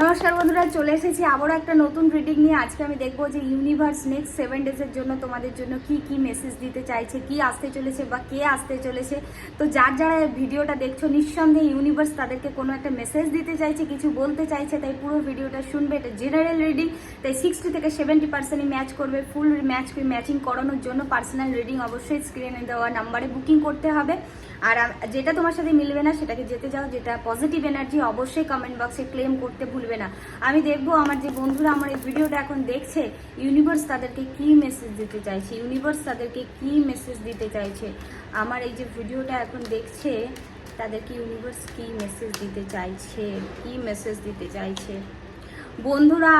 নমস্কার বন্ধুরা, চলে এসেছি আবারও একটা নতুন রিডিং নিয়ে। আজকে আমি দেখবো যে ইউনিভার্স নেক্সট 7 ডেজের জন্য তোমাদের জন্য কি কি মেসেজ দিতে চাইছে, কি আসতে চলেছে বা কে আসতে চলেছে। তো যারা ভিডিওটা দেখছো নিঃসন্দেহে ইউনিভার্স তাদেরকে কোনো একটা মেসেজ দিতে চাইছে, কিছু বলতে চাইছে, তাই পুরো ভিডিওটা শুনবে। এটা জেনারেল রিডিং, তাই 60 থেকে 70% ম্যাচ করবে। ফুল ম্যাচিং করানোর জন্য পার্সোনাল রিডিং অবশ্যই স্ক্রিনে দেওয়া নাম্বারে বুকিং করতে হবে। আর যেটা তোমার সাথে মিলবে না সেটাকে যেতে যাও। যেটা পজিটিভ এনার্জি অবশ্যই কমেন্ট বক্সে ক্লেম করতে ভুলবে না। আমি দেখবো আমার যে বন্ধুরা আমার এই ভিডিওটা এখন দেখছে, ইউনিভার্স তাদেরকে কি মেসেজ দিতে চাইছে, ইউনিভার্স তাদেরকে কি মেসেজ দিতে চাইছে। আমার এই যে ভিডিওটা এখন দেখছে তাদেরকে ইউনিভার্স কি মেসেজ দিতে চাইছে, কি মেসেজ দিতে চাইছে। বন্ধুরা,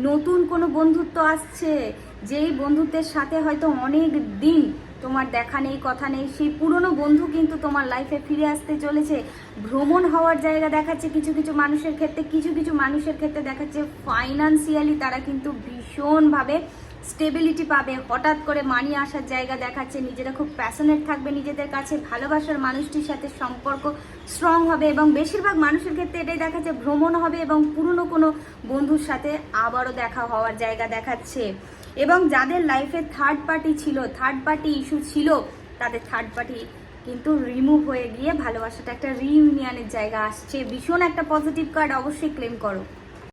নতুন কোনো বন্ধুত্ব আসছে, যেই বন্ধুত্বের সাথে হয়তো অনেক দিন তোমার দেখা নেই, কথা নেই, সেই পুরনো বন্ধু কিন্তু তোমার লাইফে ফিরে আসতে চলেছে। ভ্রমণ হওয়ার জায়গা দেখাচ্ছে কিছু কিছু মানুষের ক্ষেত্রে, কিছু মানুষের ক্ষেত্রে দেখাচ্ছে ফাইন্যান্সিয়ালি তারা কিন্তু ভীষণভাবে স্টেবিলিটি পাবে। হঠাৎ করে মানি আসার জায়গা দেখাচ্ছে। নিজেরা খুব প্যাশনেট থাকবে নিজেদের কাছে, ভালোবাসার মানুষটির সাথে সম্পর্ক স্ট্রং হবে এবং বেশিরভাগ মানুষের ক্ষেত্রে এটাই দেখাচ্ছে ভ্রমণ হবে এবং পুরনো কোনো বন্ধুর সাথে আবারও দেখা হওয়ার জায়গা দেখাচ্ছে। এবং যাদের লাইফে থার্ড পার্টি ইস্যু ছিল, তাদের থার্ড পার্টি কিন্তু রিমুভ হয়ে গিয়ে ভালোবাসাটা একটা রিইউনিয়নের জায়গা আসছে। ভীষণ একটা পজিটিভ কার্ড, অবশ্যই ক্লেম করো।